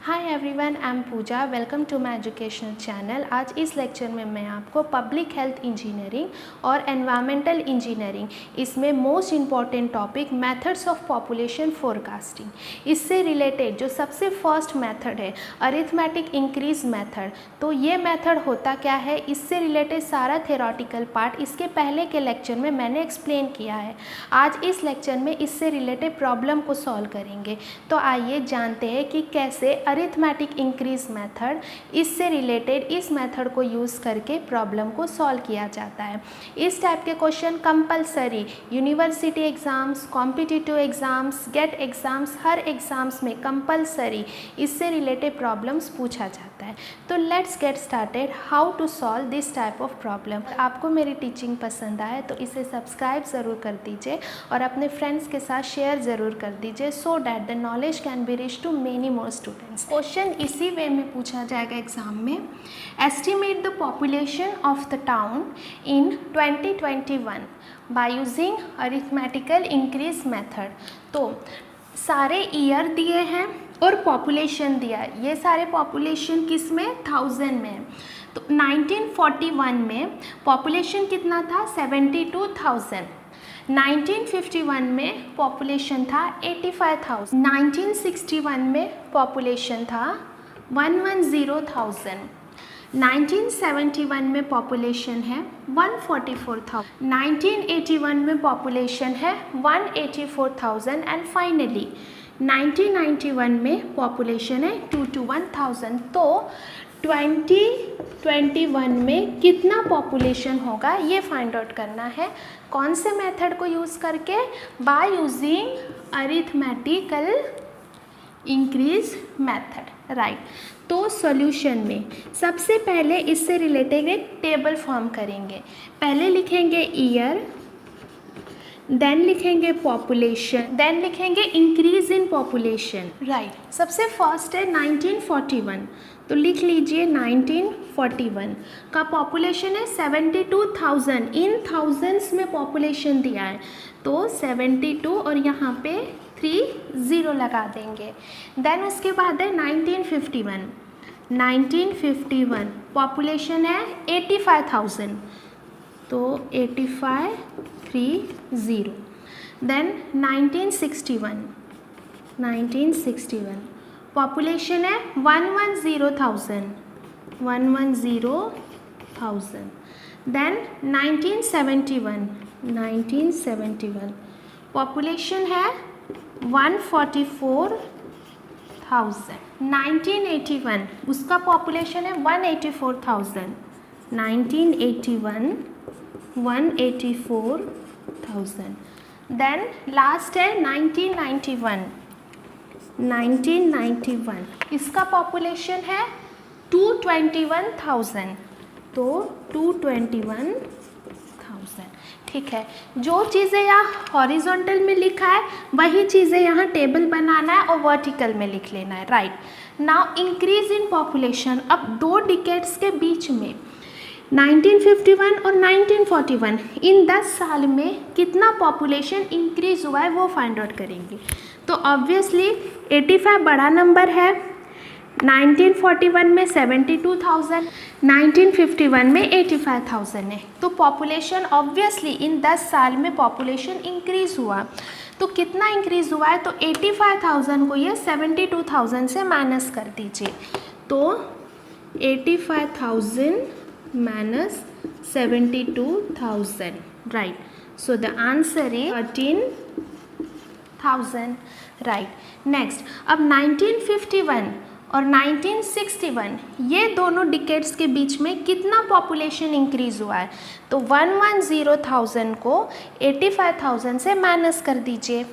Hi everyone, I am Pooja. Welcome to my educational channel. आज इस lecture में मैं आपको पब्लिक हेल्थ इंजीनियरिंग और एनवायरमेंटल इंजीनियरिंग, इसमें most important topic methods of population forecasting, इससे रिलेटेड जो सबसे फर्स्ट मेथड है अरिथमेटिक इंक्रीज मेथड। तो ये मेथड होता क्या है, इससे रिलेटेड सारा थ्योरेटिकल पार्ट इसके पहले के लेक्चर में मैंने एक्सप्लेन किया है। आज इस लेक्चर में इससे रिलेटेड प्रॉब्लम को सॉल्व करेंगे। तो आइए जानते हैं कि कैसे अरिथमेटिक इंक्रीज मेथड, इससे रिलेटेड इस मेथड को यूज़ करके प्रॉब्लम को सॉल्व किया जाता है। इस टाइप के question compulsory university exams, competitive exams, GATE exams, हर एग्ज़ाम्स में कंपलसरी इससे रिलेटेड प्रॉब्लम्स पूछा जाता है। तो let's get started how to solve this type of problem. आपको मेरी टीचिंग पसंद आए तो इसे सब्सक्राइब ज़रूर कर दीजिए और अपने फ्रेंड्स के साथ शेयर ज़रूर कर दीजिए, so that the knowledge can be reach to many more students. Question इसी वे में पूछा जाएगा एग्जाम में। Estimate the population of the town in 2021 by using arithmetical increase method. तो सारे ईयर दिए हैं और पॉपुलेशन दिया है। ये सारे पॉपुलेशन किस में, 1000 में। तो 1941 में पॉपुलेशन कितना था, 72,000। 1951 में पॉपुलेशन था 85,000। 1961 में पॉपुलेशन था 110,000। 1971 में पॉपुलेशन है 144,000। 1981 में पॉपुलेशन है 184,000 एंड फाइनली 1991 में पॉपुलेशन है 221,000। तो 2021 में कितना पॉपुलेशन होगा ये फाइंड आउट करना है। कौन से मेथड को यूज़ करके, bye using arithmetical increase method, right. तो सॉल्यूशन में सबसे पहले इससे रिलेटेड एक टेबल फॉर्म करेंगे। पहले लिखेंगे ईयर, देन लिखेंगे पॉपुलेशन, देन लिखेंगे इंक्रीज इन पॉपुलेशन, राइट। सबसे फर्स्ट है 1941, तो लिख लीजिए 1941 का पॉपुलेशन है 72,000। इन थाउजेंड्स में पॉपुलेशन दिया है तो 72 और यहाँ पे 30 लगा देंगे। देन उसके बाद है 1951। 1951 पॉपुलेशन है 85,000, तो 8530। देन 1961 पॉपुलेशन है 110,000। 110,000। देन 1971 पॉपुलेशन है 144,000। 1981 उसका पॉपुलेशन है 184,000। 1981 184,000। देन लास्ट है 1991 इसका पॉपुलेशन है 221,000, तो 221,000। ठीक है, जो चीज़ें यहाँ हॉरिजॉन्टल में लिखा है वही चीज़ें यहाँ टेबल बनाना है और वर्टिकल में लिख लेना है, right. Now increase in population, अब दो डिकेड्स के बीच में 1951 और 1941 इन 10 साल में कितना पॉपुलेशन इंक्रीज हुआ है वो फाइंड आउट करेंगे। तो ऑब्वियसली 85 बड़ा नंबर है, 1941 में 72,000, 1951 में 85,000 है। तो पॉपुलेशन ऑब्वियसली इन 10 साल में पॉपुलेशन इंक्रीज हुआ। तो कितना इंक्रीज हुआ है, तो 85,000 को ये 72,000 से माइनस कर दीजिए। तो 85,000 minus 72,000, right. So the answer is 13,000, right. Next, अब 1951 और 1961 ये दोनों डिकेड्स के बीच में कितना पॉपुलेशन इंक्रीज हुआ है, तो 110,000 को 85,000 से माइनस कर दीजिए।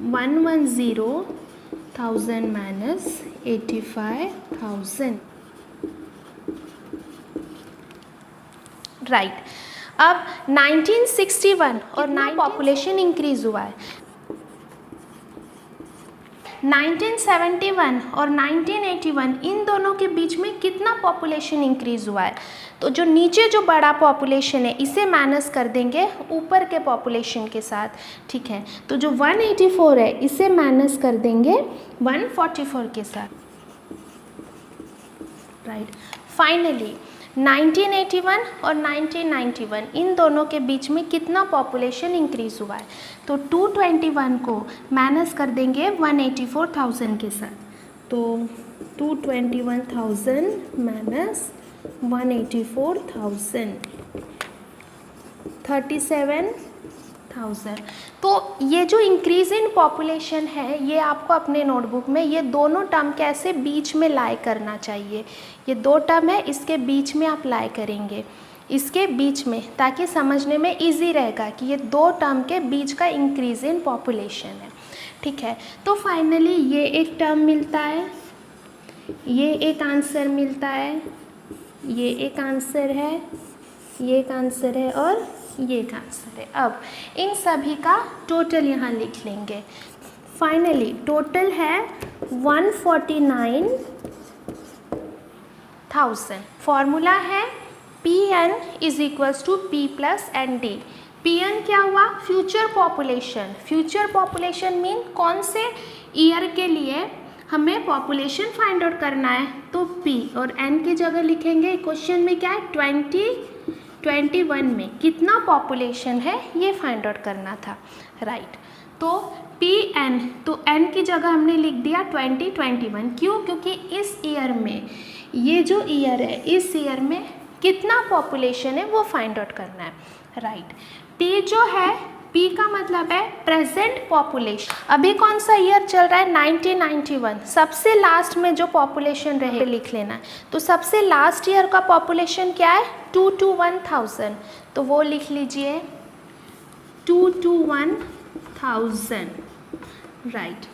110,000 माइनस 85,000, राइट। अब 1961 और 9 पॉपुलेशन इंक्रीज हुआ है। 1971 और 1981 इन दोनों के बीच में कितना पॉपुलेशन इंक्रीज़ हुआ है? तो जो नीचे जो बड़ा पॉपुलेशन है इसे माइनस कर देंगे ऊपर के पॉपुलेशन के साथ, ठीक है। तो जो 184 है इसे माइनस कर देंगे 144 के साथ, राइट। फाइनली 1981 और 1991 इन दोनों के बीच में कितना पॉपुलेशन इंक्रीज़ हुआ है? तो 221 को माइनस कर देंगे 184,000 के साथ, तो 221,000 माइनस 184,000 37,000। तो ये जो इंक्रीज इन पॉपुलेशन है ये आपको अपने नोटबुक में ये दोनों टर्म कैसे बीच में लाई करना चाहिए। ये दो टर्म है, इसके बीच में आप लाई करेंगे, इसके बीच में, ताकि समझने में इजी रहेगा कि ये दो टर्म के बीच का इंक्रीज इन पॉपुलेशन है, ठीक है। तो फाइनली ये एक टर्म मिलता है, ये एक आंसर मिलता है, ये एक आंसर है, ये एक आंसर है और ये एक आंसर है। अब इन सभी का टोटल यहाँ लिख लेंगे। फाइनली टोटल है 149,000। फॉर्मूला है Pn is equals to P plus n d. Pn क्या हुआ? Future population. Future population mean कौन से ईयर के लिए हमें पॉपुलेशन फाइंड आउट करना है, तो P और N की जगह लिखेंगे। क्वेश्चन में क्या है? 2021 में कितना पॉपुलेशन है ये फाइंड आउट करना था, राइट। तो Pn, तो N की जगह हमने लिख दिया 2021। क्यों? क्योंकि इस ईयर में, ये जो ईयर है इस ईयर में कितना पॉपुलेशन है वो फाइंड आउट करना है, राइट। P जो है, P का मतलब है प्रेजेंट पॉपुलेशन। अभी कौन सा ईयर चल रहा है? 1991। सबसे लास्ट में जो पॉपुलेशन रहे लिख लेना है। तो सबसे लास्ट ईयर का पॉपुलेशन क्या है? 221,000, तो वो लिख लीजिए 221,000, राइट।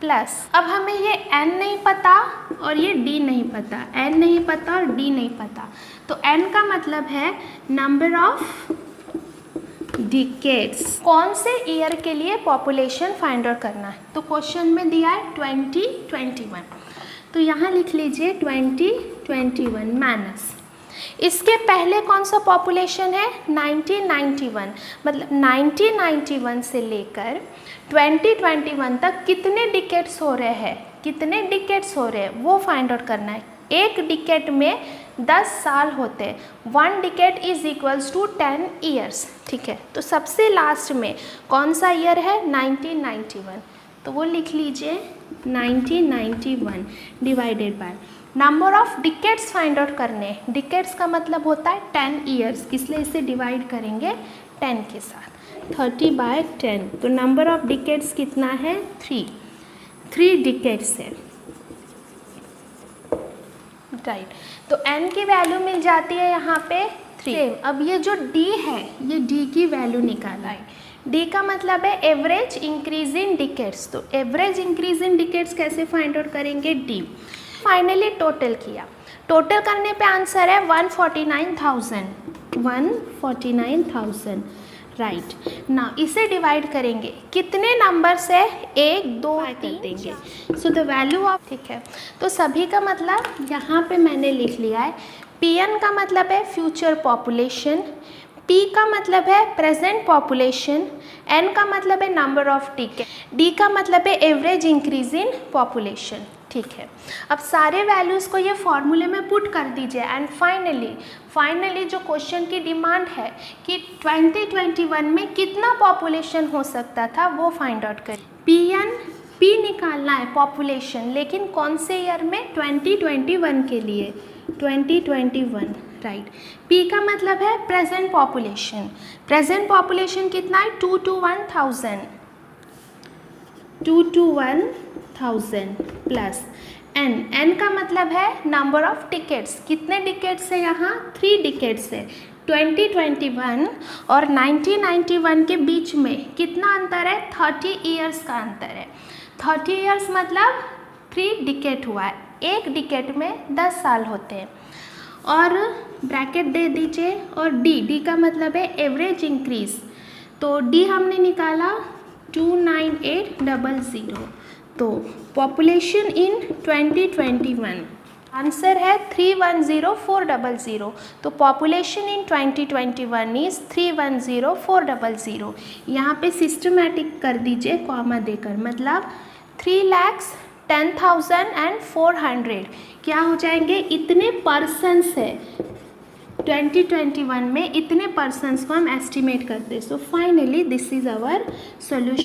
प्लस अब हमें ये n नहीं पता और ये d नहीं पता, n नहीं पता और d नहीं पता, तो n का मतलब है नंबर ऑफ डिकेड्स। कौन से ईयर के लिए पॉपुलेशन फाइंड आउट करना है? तो क्वेश्चन में दिया है 2021, तो यहाँ लिख लीजिए 2021 माइनस इसके पहले कौन सा पॉपुलेशन है? 1991। मतलब 1991 से लेकर 2021 तक कितने डिकेड्स हो रहे हैं, कितने डिकेड्स हो रहे हैं वो फाइंड आउट करना है। एक डिकेड में 10 साल होते हैं। 1 decade is equals to 10 years, ठीक है। तो सबसे लास्ट में कौन सा ईयर है? 1991, तो वो लिख लीजिए 1991 divided by number of decades find out करने। डिकेड्स का मतलब होता है 10 ईयर्स, इसलिए इसे डिवाइड करेंगे 10 के साथ, 30/10। तो नंबर ऑफ डिकेड्स कितना है? 3 डिकेड्स है, राइट। तो n की वैल्यू मिल जाती है यहाँ पे 3। अब ये जो d है ये d की वैल्यू निकाला है। d का मतलब है एवरेज इंक्रीज इन डिकेड्स। तो एवरेज इंक्रीज इन डिकेड्स कैसे फाइंड आउट करेंगे? d। फाइनली टोटल किया, टोटल करने पे आंसर है 149,000, राइट। ना इसे डिवाइड करेंगे कितने नंबर से? 1 2 3 देंगे, सो द वैल्यू ऑफ, ठीक है। तो सभी का मतलब यहाँ पे मैंने लिख लिया है। Pn का मतलब है फ्यूचर पॉपुलेशन, P का मतलब है प्रेजेंट पॉपुलेशन, N का मतलब है नंबर ऑफ डिकेड, D का मतलब है एवरेज इंक्रीज इन पॉपुलेशन, ठीक है। अब सारे वैल्यूज़ को ये फॉर्मूले में पुट कर दीजिए एंड फाइनली जो क्वेश्चन की डिमांड है कि 2021 में कितना पॉपुलेशन हो सकता था वो फाइंड आउट करें। P निकालना है पॉपुलेशन, लेकिन कौन से ईयर में? 2021 के लिए, 2021, राइट। P का मतलब है प्रेजेंट पॉपुलेशन। प्रेजेंट पॉपुलेशन कितना है? 221,000 प्लस n का मतलब है नंबर ऑफ डिकेड्स। कितने डिकेड्स है यहाँ? 3 डिकेड्स है। 2021 और 1991 के बीच में कितना अंतर है? 30 ईयर्स का अंतर है। 30 ईयर्स मतलब 3 डिकेड हुआ है। एक डिकेड में 10 साल होते हैं। और ब्रैकेट दे दीजिए और d का मतलब है एवरेज इंक्रीज। तो d हमने निकाला 29800, तो पॉपुलेशन इन 2021, आंसर है 310,400। तो पॉपुलेशन इन 2021 इज़ 310,400। यहाँ पे सिस्टमेटिक कर दीजिए कॉमा देकर, मतलब 3,10,400 क्या हो जाएंगे, इतने पर्सन्स है 2021 में, इतने पर्सन्स को हम एस्टिमेट करते हैं। So finally this is our solution.